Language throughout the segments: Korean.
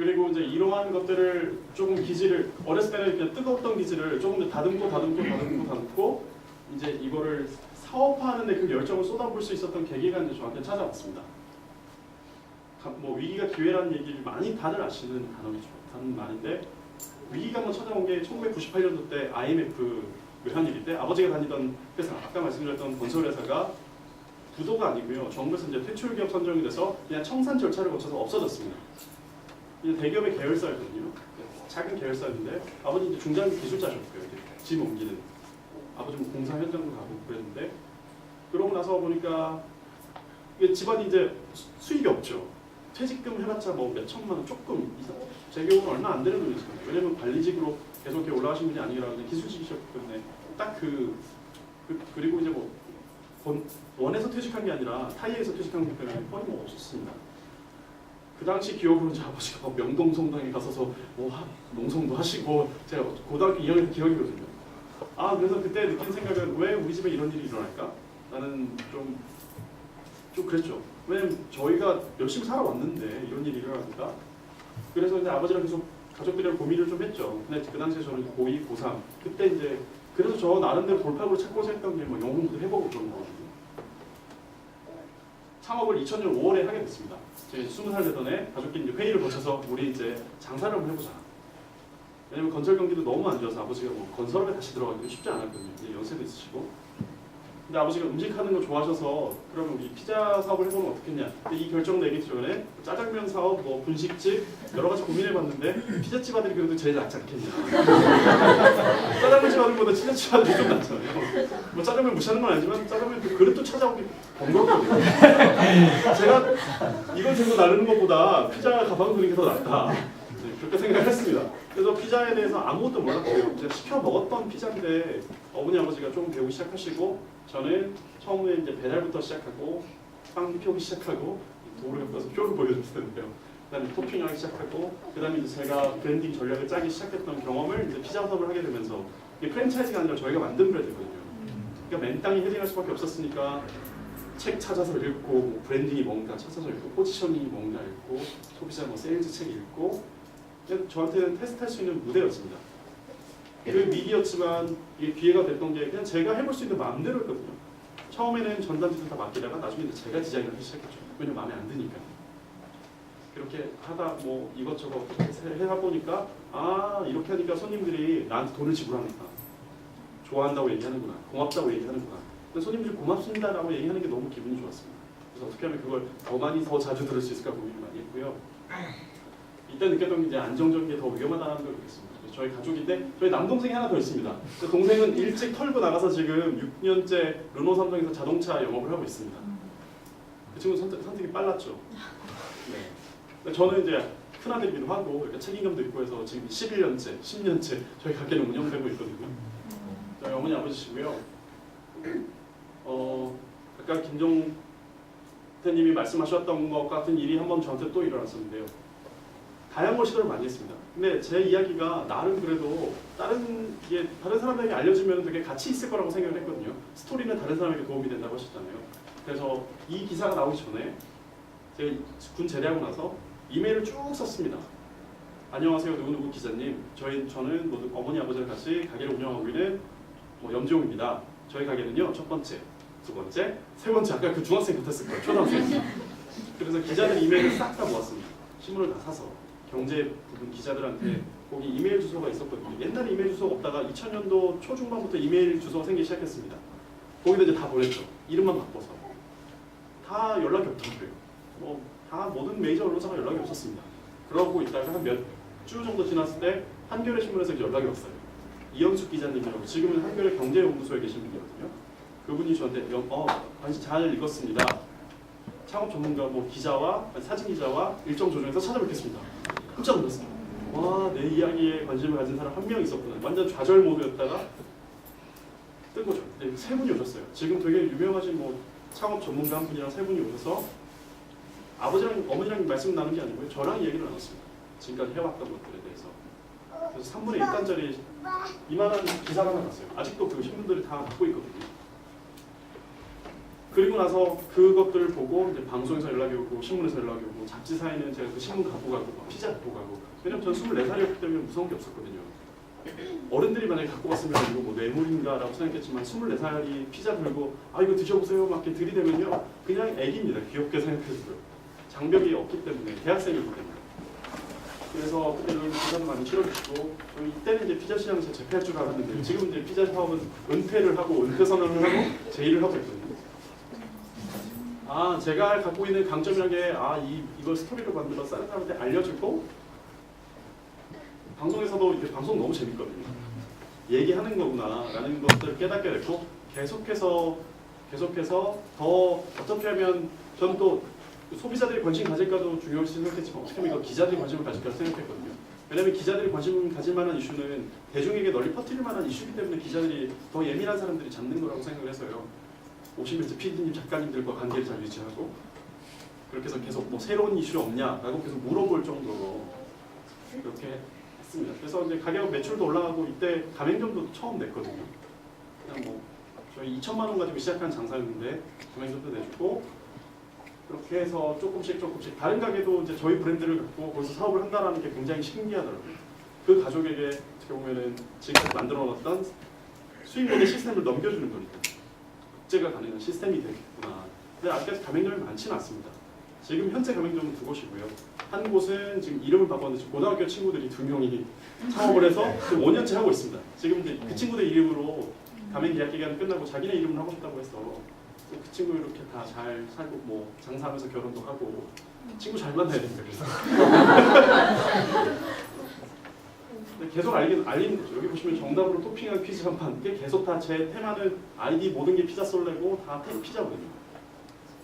그리고 이제 이러한 것들을 조금 기질을 어렸을 때는 그냥 뜨거웠던 기질을 조금 더 다듬고 이제 이거를 사업화하는데 그 열정을 쏟아볼 수 있었던 계기가 이제 저한테 찾아왔습니다. 뭐 위기가 기회라는 얘기를 많이 다들 아시는 단어이죠. 다른 말인데 위기가 한번 찾아온 게 1998년도 때 IMF 외환위기 때 아버지가 다니던 회사, 아까 말씀드렸던 건설회사가 부도가 아니고요. 정부에서 이제 퇴출 기업 선정이 돼서 그냥 청산 절차를 거쳐서 없어졌습니다. 이제 대기업의 계열사였거든요. 작은 계열사였는데 아버지 이제 중장 기술자셨고요. 짐 옮기는 아버지 뭐 공사 현장도 가고 그랬는데 그러고 나서 보니까 집안이 이제 수입이 없죠. 퇴직금 해봤자 뭐 몇 천만 원 조금 이상 제 경우는 얼마 안 되는 돈이었어요. 왜냐면 관리직으로 계속 이렇게 올라가신 분이 아니라 그냥 기술직이셨기 때문에 딱 그리고 이제 뭐 원에서 퇴직한 게 아니라 타이에서 퇴직한 게 때문에 거의 뭐 없었습니다. 그 당시 기억으로는 제 아버지가 뭐 명동성당에 가서서 뭐 농성도 하시고 제가 고등학교 2학년 기억이거든요. 아 그래서 그때 느낀 생각은 왜 우리 집에 이런 일이 일어날까? 나는 좀 그랬죠. 왜냐면 저희가 열심히 살아왔는데 이런 일이 일어날까? 그래서 이제 아버지랑 계속 가족들이랑 고민을 좀 했죠. 근데 그 당시에 저는 고2, 고3 그때 이제 그래서 저 나름대로 돌파구를 찾고자 했던 게 뭐 영어 공부도 해보고 그런 거거든요. 창업을 2000년 5월에 하게 됐습니다. 제가 20살 되던 해 가족끼리 이제 회의를 거쳐서 우리 이제 장사를 한번 해보자. 왜냐면 건설 경기도 너무 안 좋아서 아버지가 뭐 건설업에 다시 들어가기도 쉽지 않았거든요. 이제 연세도 있으시고. 근데 아버지가 음식하는 거 좋아하셔서 그러면 우리 피자 사업을 해보면 어떻겠냐. 근데 이 결정 내기 전에 짜장면 사업, 뭐 분식집 여러 가지 고민해봤는데 피자집 아들이 그래도 제일 낫지 않겠냐. 짜장면집 아들보다 피자집 아들이 좀 낫잖아요. 뭐 짜장면 무시하는 건 아니지만 짜장면 그 그릇도 찾아오기 번거롭거든요. 제가 이걸 들고 나르는 것보다 피자 가방 드는 게 더 낫다. 네, 그렇게 생각했습니다. 그래서 피자에 대해서 아무것도 몰랐고요. 제가 시켜 먹었던 피자인데 어머니 아버지가 조금 배우기 시작하시고 저는 처음에 이제 배달부터 시작하고 빵 펴기 시작하고 도를 갖고서 표를 보여줬었는데요. 그다음에 토핑하기 시작하고 그다음에 이제 제가 브랜딩 전략을 짜기 시작했던 경험을 이제 피자 사업을 하게 되면서 이게 프랜차이즈가 아니라 저희가 만든 브랜드거든요. 그러니까 맨땅에 헤딩할 수밖에 없었으니까 책 찾아서 읽고 뭐 브랜딩이 뭔가 찾아서 읽고 포지셔닝이 뭔가 읽고 소비자 뭐 세일즈 책 읽고 저한테는 테스트할 수 있는 무대였습니다. 그 위기였지만 이게 기회가 됐던 게 그냥 제가 해볼 수 있는 마음대로였거든요. 처음에는 전단지도 다 맡기다가 나중에 이제 제가 디자인을 하기 시작했죠. 왜냐면 마음에 안 드니까. 그렇게 하다 뭐 이것저것 해다 보니까 아 이렇게 하니까 손님들이 나한테 돈을 지불하니까 좋아한다고 얘기하는구나, 고맙다고 얘기하는구나. 근데 손님들이 고맙습니다라고 얘기하는 게 너무 기분이 좋았습니다. 그래서 어떻게 하면 그걸 더 많이 더 자주 들을 수 있을까 고민을 많이 했고요. 이때 느꼈던 게 이제 안정적인 게 더 위험하다는 걸 느꼈습니다. 저희 가족인데 저희 남동생이 하나 더 있습니다. 동생은 일찍 털고 나가서 지금 6년째 르노 삼성에서 자동차 영업을 하고 있습니다. 그 친구 선택이 빨랐죠. 네. 저는 이제 큰아들이기도 하고 그러니까 책임감도 있고 해서 지금 11년째, 10년째 저희 가게는 운영되고 있거든요. 저희 어머니 아버지시고요. 아까 김종태님이 말씀하셨던 것 같은 일이 한번 저한테 또 일어났었는데요. 다양한 시도를 많이 했습니다. 근데 제 이야기가 나름 그래도 다른 사람들에게 알려지면 되게 가치 있을 거라고 생각을 했거든요. 스토리는 다른 사람에게 도움이 된다고 하셨잖아요. 그래서 이 기사가 나오기 전에 제가 군 제대하고 나서 이메일을 쭉 썼습니다. 안녕하세요 누구누구 기자님. 저는 모두 어머니 아버지랑 같이 가게를 운영하고 있는 뭐 염지용입니다. 저희 가게는요 첫 번째, 두 번째, 세 번째 아까 그 중학생 같았을 거예요. 초등학생. 그래서 기자들 이메일을 싹 다 모았습니다. 신문을 다 사서. 경제 부분 기자들한테 거기 이메일 주소가 있었거든요. 옛날에 이메일 주소가 없다가 2000년도 초중반부터 이메일 주소가 생기기 시작했습니다. 거기다 이제 다 보냈죠. 이름만 바꿔서. 다 연락이 없더라고요. 다 모든 메이저 언론사가 연락이 없었습니다. 그러고 있다가 한 몇 주 정도 지났을 때 한겨레 신문에서 연락이 왔어요. 이영숙 기자님이라고 지금은 한겨레 경제연구소에 계신 분이거든요. 그분이 저한테 관심 잘 읽었습니다. 창업 전문가 기자와 사진 기자와 일정 조정해서 찾아뵙겠습니다. 깜짝 놀랐습니다. 와, 내 이야기에 관심을 가진 사람 한 명 있었구나. 완전 좌절 모드였다가 뜬 거죠. 네, 세 분이 오셨어요. 지금 되게 유명하신 창업 전문가 한 분이랑 세 분이 오셔서 아버지랑 어머니랑 말씀 나눈 게 아니고요. 저랑 얘기를 나눴습니다. 지금까지 해왔던 것들에 대해서. 그래서 3분의 1단짜리 이만한 기사가 하나 났어요. 아직도 그 신문들이 다 받고 있거든요. 그리고 나서 그것들을 보고 이제 방송에서 연락이 오고 신문에서 연락이 오고 잡지사에는 제가 그 신문 갖고 가고 피자 갖고 가고. 왜냐면 전 24살이었기 때문에 무서운 게 없었거든요. 어른들이 만약에 갖고 갔으면 이거 뭐 뇌물인가라고 생각했지만 24살이 피자 들고 아 이거 드셔보세요 막 이렇게 들이대면요 그냥 애기입니다. 귀엽게 생각해서요. 장벽이 없기 때문에 대학생이기 때문에. 그래서 그때는 피자도 많이 싫어주시고 저희 이때는 이제 피자 시장에서 재패할 줄 알았는데 지금 이제 피자 사업은 은퇴를 하고 은퇴 선언을 하고 제1을 하고 있거든요. 아 제가 갖고 있는 강점이라는 게 이걸 스토리로 만들어 다른 사람한테 알려주고 방송에서도 이렇게 방송 너무 재밌거든요. 얘기하는 거구나라는 것들을 깨닫게 됐고 계속해서 더 어떻게 하면 전 또 소비자들이 관심 가질까도 중요시 생각했지만 어떻게 하면 이거 기자들이 관심을 가질까 생각했거든요. 왜냐하면 기자들이 관심을 가질 만한 이슈는 대중에게 널리 퍼뜨릴 만한 이슈이기 때문에 기자들이 더 예민한 사람들이 잡는 거라고 생각을 해서요. 오시면 이제 PD님, 작가님들과 관계를 잘 유지하고 그렇게 해서 계속 뭐 새로운 이슈 없냐라고 계속 물어볼 정도로 이렇게 했습니다. 그래서 이제 가격 매출도 올라가고 이때 가맹점도 처음 냈거든요. 그냥 뭐 저희 2천만 원 가지고 시작한 장사였는데 가맹점도 내주고 그렇게 해서 조금씩 다른 가게도 이제 저희 브랜드를 갖고 거기서 사업을 한다라는 게 굉장히 신기하더라고요. 그 가족에게 어떻게 보면은 지금까지 만들어놨던 수익 모델 시스템을 넘겨주는 거니까 국제가 가능한 시스템이 되겠구나. 근데 아직까지 가맹점이 많지는 않습니다. 지금 현재 가맹점은 2곳이고요. 한 곳은 지금 이름을 바꿨는데 고등학교 친구들이 2명이 창업을 해서 지금 5년째 하고 있습니다. 지금 이제 그 친구들 이름으로 가맹 계약 기간 끝나고 자기네 이름을 하고 싶다고 해서 그 친구 이렇게 다 잘 살고 뭐 장사하면서 결혼도 하고 친구 잘 만나야 됩니다. 그래서 계속 알리는 거죠. 여기 보시면 정답으로 토핑한 퀴즈 한 판. 이게 계속 다 제 테마는 아이디 모든 게 피자 썰레고 다 피자거든요.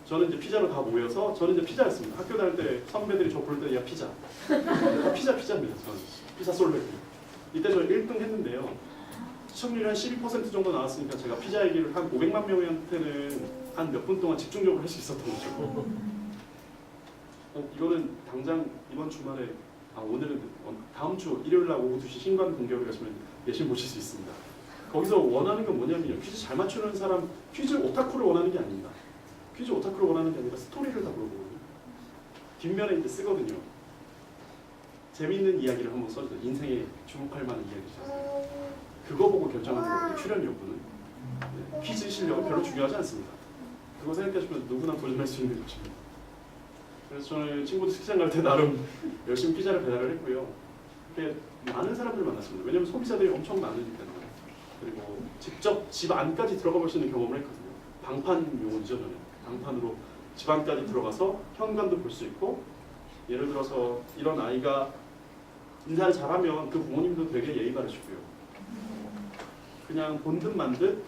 저는 이제 피자로 다 모여서 저는 이제 피자였습니다. 학교 다닐 때 선배들이 저 부를 때 야 피자. 다 피자입니다. 저는 피자 썰레고. 이때 저 1등 했는데요. 시청률이 한 12% 정도 나왔으니까 제가 피자 얘기를 한 500만 명한테는 한 몇 분 동안 집중적으로 할 수 있었던 거죠. 이거는 당장 이번 주말에 오늘은 다음 주 일요일 날 오후 2시 신관 공개를 가시면 예신 보실 수 있습니다. 거기서 원하는 건 뭐냐면요. 퀴즈 잘 맞추는 사람, 퀴즈 오타쿠를 원하는 게 아닙니다. 퀴즈 오타쿠를 원하는 게 아니라 스토리를 다 물어보거든요. 뒷면에 이제 쓰거든요. 재미있는 이야기를 한번 써주세요. 인생에 주목할 만한 이야기죠. 그거 보고 결정하는 거거든요. 출연 여부는. 네, 퀴즈 실력은 별로 중요하지 않습니다. 그거 생각하시면 누구나 도전할 수 있는 것입니다. 그래서 저는 친구들 식장 갈 때 나름 열심히 피자를 배달을 했고요. 이렇게 많은 사람들을 만났습니다. 왜냐하면 소비자들이 엄청 많으니까요. 그리고 직접 집 안까지 들어가 볼 수 있는 경험을 했거든요. 방판 용어죠, 저는. 방판으로 집 안까지 들어가서 현관도 볼 수 있고 예를 들어서 이런 아이가 인사를 잘하면 그 부모님도 되게 예의 바르시고요. 그냥 본 듯 만 듯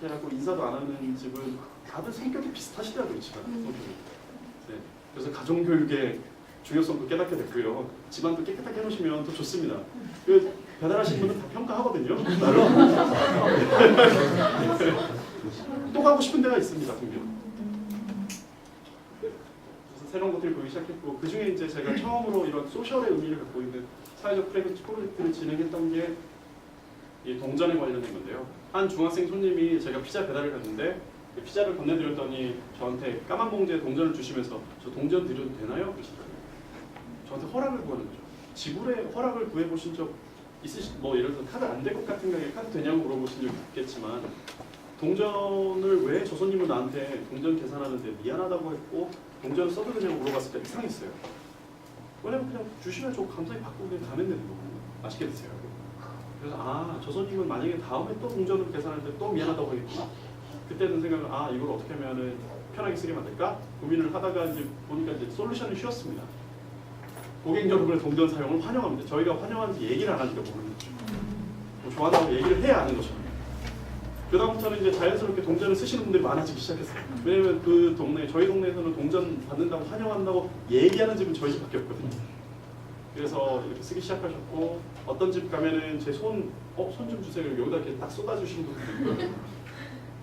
이렇게 하고 인사도 안 하는 집은 다들 성격이 비슷하시더라고요. 집안 성격이. 네. 그래서 가정교육의 중요성도 깨닫게 됐고요. 집안도 깨끗하게 해놓으시면 더 좋습니다. 그 배달하시는 분은 다 평가하거든요. 또 가고 싶은 데가 있습니다. 분명. 그래서 새로운 것들을 보기 시작했고 그 중에 이제 제가 처음으로 이런 소셜의 의미를 갖고 있는 사회적 프로젝트를 진행했던 게 이 동전에 관련된 건데요. 한 중학생 손님이 제가 피자 배달을 했는데 피자를 건네드렸더니 저한테 까만 봉지에 동전을 주시면서 저 동전 드려도 되나요? 그러시더라고요. 저한테 허락을 구하는 거죠. 지불에 허락을 구해보신 적 뭐 예를 들어서 카드 안 될 것 같은 가게 카드 되냐고 물어보신 적이 있겠지만 동전을 왜 저 손님은 나한테 동전 계산하는데 미안하다고 했고 동전을 써도 되냐고 물어봤을 때 이상했어요. 왜냐면 그냥 주시면 저 감사히 받고 그냥 가면 되는 거거든요. 맛있게 드세요. 그래서 저 손님은 만약에 다음에 또 동전을 계산할 때 또 미안하다고 하겠구나. 그때는 생각을 이걸 어떻게 하면 편하게 쓰게 만들까? 고민을 하다가 이제 보니까 이제 솔루션을 쉬었습니다. 고객 여러분의 동전 사용을 환영합니다. 저희가 환영하는지 얘기를 안 하니까 모르는 거죠. 뭐 좋아한다고 얘기를 해야 아는 거죠. 그다음부터는 이제 자연스럽게 동전을 쓰시는 분들이 많아지기 시작했어요. 왜냐면 그 동네, 저희 동네에서는 동전 받는다고 환영한다고 얘기하는 집은 저희 집밖에 없거든요. 그래서 이렇게 쓰기 시작하셨고 어떤 집 가면은 제 손 좀 주세요. 여기다 이렇게 딱 쏟아주시는 분도 있고요.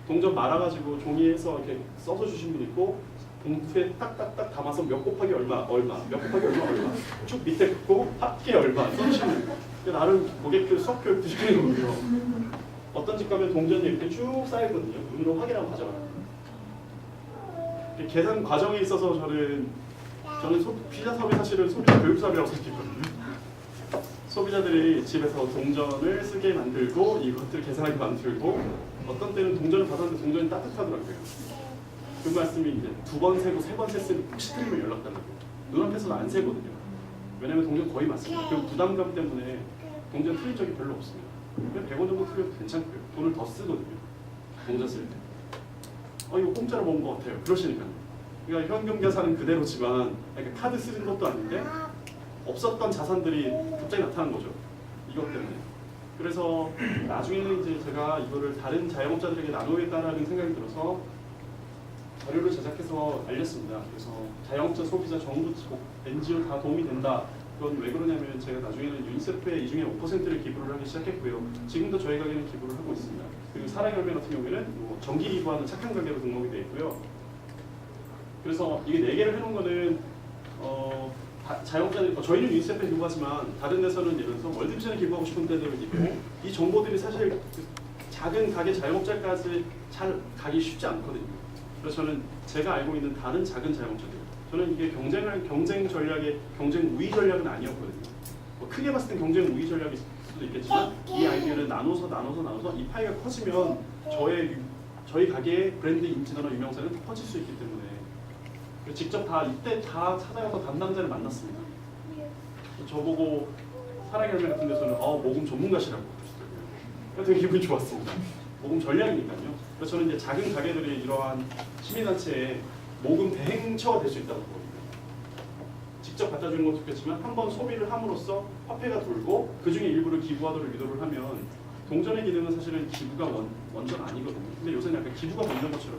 동전 말아가지고 종이에서 이렇게 써서 주신 분 있고 봉투에 딱딱딱 담아서 몇 곱하기 얼마, 몇 곱하기 얼마 쭉 밑에 긋고 합계 얼마 써주시는 나름 고객들 수학 교육 드시는 거고요. 어떤 집 가면 동전이 이렇게 쭉 쌓여있거든요. 눈으로 확인하고 가져가요. 계산 과정에 있어서 저는 피자 사업이 사실은 소비자 교육 사업이라고 생각했거든요. 소비자들이 집에서 동전을 쓰게 만들고 이것들을 계산하게 만들고 어떤 때는 동전을 받았는데 동전이 따뜻하더라고요. 그 말씀이 이제 2번 세고 3번 셌으면 혹시 틀리면 연락 달라고. 눈앞에서는 안 세거든요. 왜냐면 동전 거의 맞습니다. 그 부담감 때문에 동전 틀린 적이 별로 없습니다. 100원 정도 틀려도 괜찮고요. 돈을 더 쓰거든요. 동전 쓸 때. 이거 공짜로 먹은 것 같아요. 그러시니까요. 그러니까 현금 계산은 그대로지만 그러니까 카드 쓰는 것도 아닌데 없었던 자산들이 갑자기 나타난 거죠. 이것 때문에. 그래서 나중에는 이제 제가 이거를 다른 자영업자들에게 나누겠다라는 생각이 들어서 자료를 제작해서 알렸습니다. 그래서 자영업자, 소비자, 정부, NGO 다 도움이 된다. 그건 왜 그러냐면 제가 나중에는 유니세프에 이 중에 5%를 기부를 하기 시작했고요. 지금도 저희 가게는 기부를 하고 있습니다. 그리고 사랑의 열매 같은 경우에는 정기 기부하는 착한 가게로 등록이 되어 있고요. 그래서 이게 4개를 해놓은 거는 자영업자들, 저희는 유니세프에 기부하지만 다른 데서는 예를 들어서 월드비전에 기부하고 싶은 데들은 있고 이 정보들이 사실 작은 가게 자영업자까지 잘 가기 쉽지 않거든요. 그래서 저는 제가 알고 있는 다른 작은 자영업자들, 저는 이게 경쟁 전략의 경쟁 우위 전략은 아니었거든요. 크게 봤을 땐 경쟁 우위 전략일 수도 있겠지만 이 아이디어를 나눠서 이 파이가 커지면 저희 가게의 브랜드 인지도나 유명세는 커질 수 있기 때문에 직접 이때 다 찾아가서 담당자를 만났습니다. 저보고 사랑의 열매 같은 데서는 모금 전문가시라고 그러시더라고요. 되게 기분이 좋았습니다. 모금 전략이니까요. 그래서 저는 이제 작은 가게들이 이러한 시민단체에 모금 대행처가 될 수 있다고 보거든요. 직접 갖다 주는 것도 좋겠지만 한번 소비를 함으로써 화폐가 돌고 그 중에 일부를 기부하도록 유도를 하면 동전의 기능은 사실은 기부가 먼저는 아니거든요. 근데 요새는 약간 기부가 먼저인 것처럼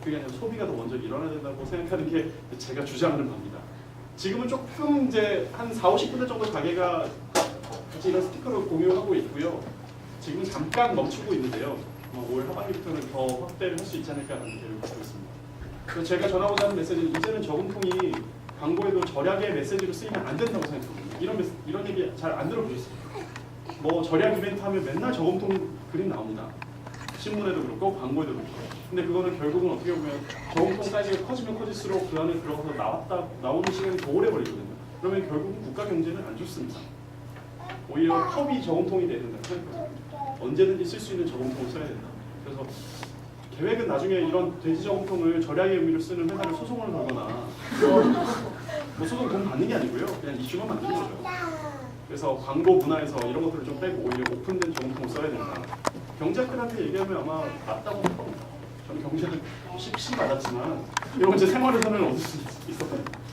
그게 아니라 소비가 더 먼저 일어나야 된다고 생각하는 게 제가 주장하는 바입니다. 지금은 조금 이제 한 40-50군데 정도 가게가 같이 이런 스티커를 공유하고 있고요. 지금 잠깐 멈추고 있는데요. 올 하반기부터는 더 확대를 할 수 있지 않을까라는 기대를 갖고 있습니다. 그래서 제가 전하고자 하는 메시지는 이제는 저금통이 광고에도 절약의 메시지로 쓰이면 안 된다고 생각합니다. 이런 얘기 잘 안 들어보셨어요? 절약 이벤트 하면 맨날 저금통 그림 나옵니다. 신문에도 그렇고 광고에도 그렇고. 근데 그거는 결국은 어떻게 보면 저금통 사이즈가 커지면 커질수록 그 안에 들어가서 나오는 시간이 더 오래 걸리거든요. 그러면 결국은 국가 경제는 안 좋습니다. 오히려 컵이 저금통이 돼야 된다고 생각합니다. 언제든지 쓸 수 있는 저금통을 써야 된다. 그래서 계획은 나중에 이런 돼지 저금통을 절약의 의미로 쓰는 회사를 소송을 걸거나 소송 돈 받는 게 아니고요. 그냥 이슈만 만드는 거죠. 그래서 광고 문화에서 이런 것들을 좀 빼고 오히려 오픈된 저금통을 써야 된다. 경제학들한테 얘기하면 아마 맞다고 합니다. 저는 경제는 쉽시 맞았지만 이런 제 생활에서는 얻을 수 있었거든요.